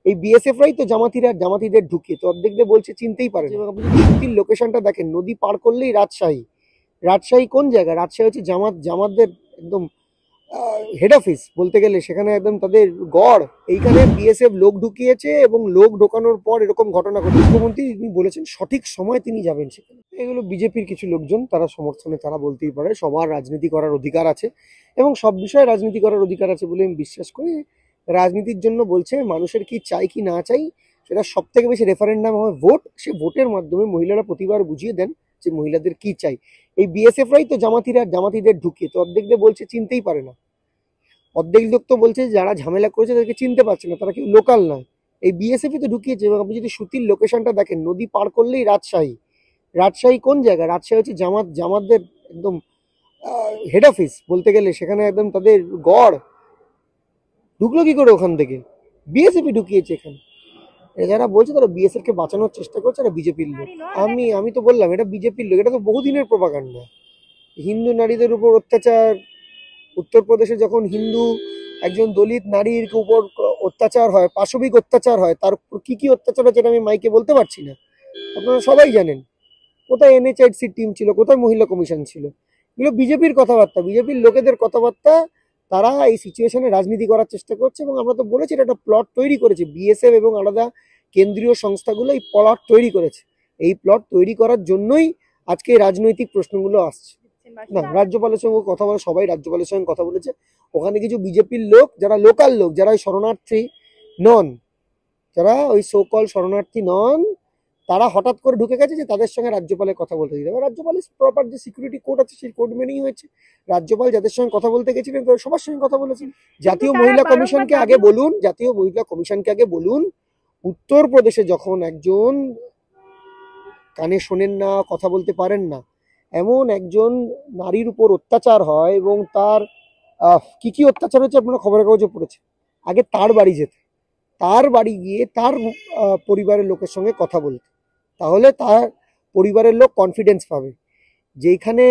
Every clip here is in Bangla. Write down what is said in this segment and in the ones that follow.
এই বিএসএফরাই তো জামাতিরা জামাতিদের ঢুকে তো অর্ধেকদের বলছে চিনতেই পারে না। এবং আপনি যদি সত্যির লোকেশনটা দেখেন, নদী পার করলেই রাজশাহী। রাজশাহী কোন জায়গা? রাজশাহী হচ্ছে জামাতদের একদম হেড অফিস বলতে গেলে, সেখানে একদম তাদের গড়। এইখানে বিএসএফ লোক ঢুকিয়েছে এবং লোক ঢোকানোর পর এরকম ঘটনা ঘটে। মুখ্যমন্ত্রী তিনি বলেছেন সঠিক সময় তিনি যাবেন সেখানে। এগুলো বিজেপির কিছু লোকজন, তারা সমর্থনে তারা বলতেই পারে। সবার রাজনীতি করার অধিকার আছে এবং সব বিষয়ে রাজনীতি করার অধিকার আছে বলে আমি বিশ্বাস করি। রাজনীতির জন্য বলছে মানুষের কি চাই কি না চাই, সেটা সব থেকে বেশি রেফারেন্ডাম হয় ভোট। সে ভোটের মাধ্যমে মহিলারা প্রতিবার বুঝিয়ে দেন যে মহিলাদের কি চাই। এই বিএসএফরাই তো জামাতিদের ঢুকে তো অর্ধেকদের বলছে চিনতেই পারে না। অর্ধেক লোক তো বলছে যারা ঝামেলা করেছে তাদেরকে চিনতে পারছে না, তারা কেউ লোকাল নয়। এই বিএসএফই তো ঢুকিয়েছে। এবং আপনি যদি সুতির লোকেশনটা দেখেন, নদী পার করলেই রাজশাহী। রাজশাহী কোন জায়গা? রাজশাহী হচ্ছে জামাতদের একদম হেড অফিস বলতে গেলে, সেখানে একদম তাদের গড়। ঢুকলো কি করে ওখান থেকে? বিএসএফই ঢুকিয়েছে এখানে। যারা বলছে তারা বিএসএফ কে বাঁচানোর চেষ্টা করছে, এটা বিজেপির লোক। আমি তো বললাম এটা বিজেপির লোক, এটা তো বহুদিনের প্রপাগান্ডা। হিন্দু নারীদের উপর অত্যাচার, উত্তরপ্রদেশে যখন হিন্দু একজন দলিত নারীর উপর অত্যাচার হয়, পাশবিক অত্যাচার হয়, তার উপর কি কি অত্যাচার হচ্ছে এটা আমি মাইকে বলতে পারছি না, আপনারা সবাই জানেন। কোথায় এনএচআরসির টিম ছিল, কোথায় মহিলা কমিশন ছিল? এগুলো বিজেপির কথাবার্তা, বিজেপির লোকেদের কথাবার্তা। তারা এই সিচুয়েশনে রাজনীতি করার চেষ্টা করছে এবং আমরা তো বলেছি এটা একটা প্লট তৈরি করেছে বিএসএফ এবং আলাদা কেন্দ্রীয় সংস্থাগুলো এই প্লট তৈরি করেছে। এই প্লট তৈরি করার জন্যই আজকে এই রাজনৈতিক প্রশ্নগুলো আসছে। না, রাজ্যপালের সঙ্গে কথা বলে, সবাই রাজ্যপালের সঙ্গে কথা বলেছে। ওখানে কিছু বিজেপির লোক, যারা লোকাল লোক, যারা ওই শরণার্থী নন, যারা ওই সোকল শরণার্থী নন, তারা হঠাৎ করে ঢুকে গেছে যে তাদের সঙ্গে রাজ্যপালের কথা বলতে দিতে হবে। রাজ্যপালের প্রপার যে সিকিউরিটি কোড আছে সেই কোড মেনেই হয়েছে। রাজ্যপাল যাদের সঙ্গে কথা বলতে গেছিলেন তাদের সবার সঙ্গে কথা বলেছেন। জাতীয় মহিলা কমিশনকে আগে বলুন, জাতীয় মহিলা কমিশনকে আগে বলুন, উত্তরপ্রদেশে যখন একজন কানে শোনেন না, কথা বলতে পারেন না, এমন একজন নারীর উপর অত্যাচার হয় এবং তার কি কি অত্যাচার হচ্ছে আপনারা খবরের কাগজে পড়েছে। আগে তার বাড়ি যেতে, তার বাড়ি গিয়ে তার পরিবারের লোকের সঙ্গে কথা বলতে, তাহলে তার পরিবারের লোক কনফিডেন্স পাবে। যেখানে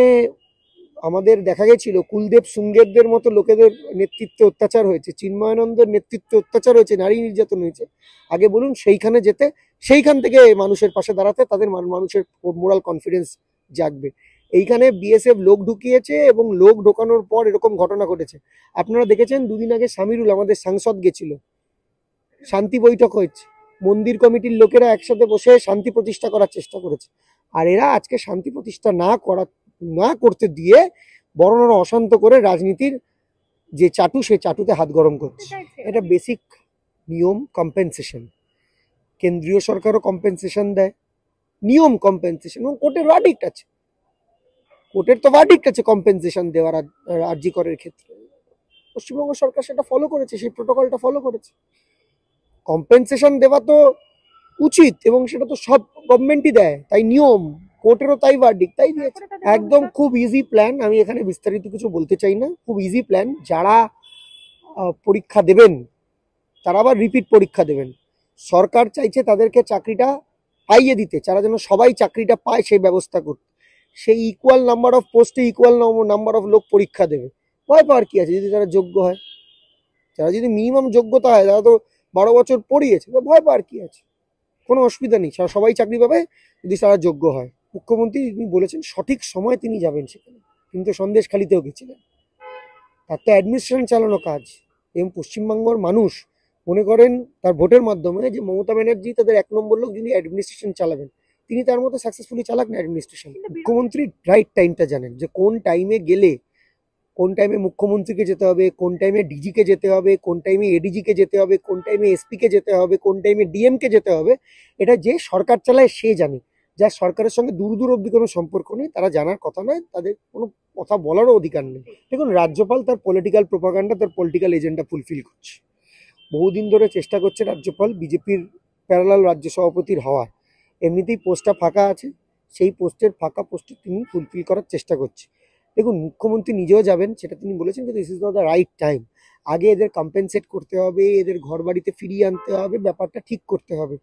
আমাদের দেখা গেছিল কুলদেব সুঙ্গেরদের মতো লোকেদের নেতৃত্বে অত্যাচার হয়েছে, চিন্ময়ানন্দের নেতৃত্বে অত্যাচার হয়েছে, নারী নির্যাতন হয়েছে, আগে বলুন সেইখানে যেতে, সেইখান থেকে মানুষের পাশে দাঁড়াতে, তাদের মানুষের মোরাল কনফিডেন্স জাগবে। এইখানে বিএসএফ লোক ঢুকিয়েছে এবং লোক ঢোকানোর পর এরকম ঘটনা ঘটেছে। আপনারা দেখেছেন দুদিন আগে সামিরুল আমাদের সাংসদ গেছিল, শান্তি বৈঠক হয়েছে, মন্দির কমিটির লোকেরা একসাথে বসে শান্তি প্রতিষ্ঠা করার চেষ্টা করেছে। আর এরা আজকে শান্তি প্রতিষ্ঠা না করতে দিয়ে বরং আরো অশান্ত করে রাজনীতির যে চাটু, সে চাটুতে হাত গরম করছে। এটা বেসিক নিয়ম। কম্পেনসেশন, কেন্দ্রীয় সরকারও কম্পেনসেশন দেয়, নিয়ম কম্পেনসেশন, এবং কোর্টের ভার্ডিক্ট আছে, কোর্টের তো ভার্ডিক্ট আছে কম্পেনসেশন দেওয়ার আরজি করের ক্ষেত্রে। পশ্চিমবঙ্গ সরকার সেটা ফলো করেছে, সেই প্রোটোকলটা ফলো করেছে। কম্পেনসেশন দেওয়া তো উচিত এবং সেটা তো সব গভর্নমেন্টই দেয়, তাই নিয়ম। কোর্টেরও তাই ভার্ডিক্ট, তাই দিয়েছে। একদম খুব ইজি প্ল্যান, আমি এখানে বিস্তারিত কিছু বলতে চাই না। খুব ইজি প্ল্যান। যারা পরীক্ষা দেবেন তারা আবার রিপিট পরীক্ষা দেবেন। সরকার চাইছে তাদেরকে চাকরিটা পাইয়ে দিতে, যারা যেন সবাই চাকরিটা পায় সেই ব্যবস্থা করতে। সেই ইকুয়াল নাম্বার অফ পোস্টে ইকুয়াল নাম্বার অফ লোক পরীক্ষা দেবে। ভয় পাওয়ার কি আছে? যদি তারা যোগ্য হয়, যারা যদি মিনিমাম যোগ্যতা হয়, তারা তো 12 বছর পড়িয়েছে, ভয় পাওয়ার কি আছে? কোনো অসুবিধা নেই, সবাই চাকরি পাবে যদি তারা যোগ্য হয়। মুখ্যমন্ত্রী তিনি বলেছেন সঠিক সময় তিনি যাবেন সেখানে, কিন্তু সন্দেশখালিতেও গেছিলেন। তার তো অ্যাডমিনিস্ট্রেশন চালানো কাজ। এবং পশ্চিমবঙ্গের মানুষ মনে করেন তার ভোটের মাধ্যমে যে মমতা ব্যানার্জি তাদের 1 নম্বর লোক, যিনি অ্যাডমিনিস্ট্রেশন চালাবেন, তিনি তার মতো সাকসেসফুলি চালাক না অ্যাডমিনিস্ট্রেশন। মুখ্যমন্ত্রী রাইট টাইমটা জানেন, যে কোন টাইমে গেলে, কোন টাইমে মুখ্যমন্ত্রীকে যেতে হবে, কোন টাইমে ডিজিকে যেতে হবে, কোন টাইমে এডিজিকে যেতে হবে, কোন টাইমে এসপিকে যেতে হবে, কোন টাইমে ডিএমকে যেতে হবে। এটা যে সরকার চালায় সে জানে। যার সরকারের সঙ্গে দূর দূর অব্দি কোনো সম্পর্ক নেই, তারা জানার কথা নয়, তাদের কোনো কথা বলারও অধিকার নেই। দেখুন, রাজ্যপাল তার পলিটিক্যাল প্রোপাগান্ডা, তার পলিটিক্যাল এজেন্ডা ফুলফিল করছে। বহুদিন ধরে চেষ্টা করছে রাজ্যপাল বিজেপির প্যারালাল রাজ্য সভাপতির হওয়ার। এমনিতেই পোস্টটা ফাঁকা আছে, সেই ফাঁকা পোস্টে তিনি ফুলফিল করার চেষ্টা করছে। দেখুন, মুখ্যমন্ত্রী নিজেও যাবেন, সেটা তিনি বলেছেন, কিন্তু this is not the right time. আগে এদের কম্পেনসেট করতে হবে, এদের ঘর বাড়িতে ফিরিয়ে আনতে হবে, ব্যাপারটা ঠিক করতে হবে।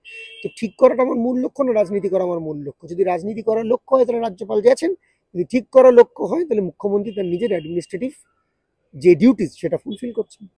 তো ঠিক করাটা আমার মূল লক্ষ্য না, রাজনীতি করা আমার মূল লক্ষ্য। যদি রাজনীতি করার লক্ষ্য হয় তাহলে রাজ্যপাল গেছেন, যদি ঠিক করার লক্ষ্য হয় তাহলে মুখ্যমন্ত্রী তার নিজের অ্যাডমিনিস্ট্রেটিভ যে ডিউটিস সেটা ফুলফিল করছেন।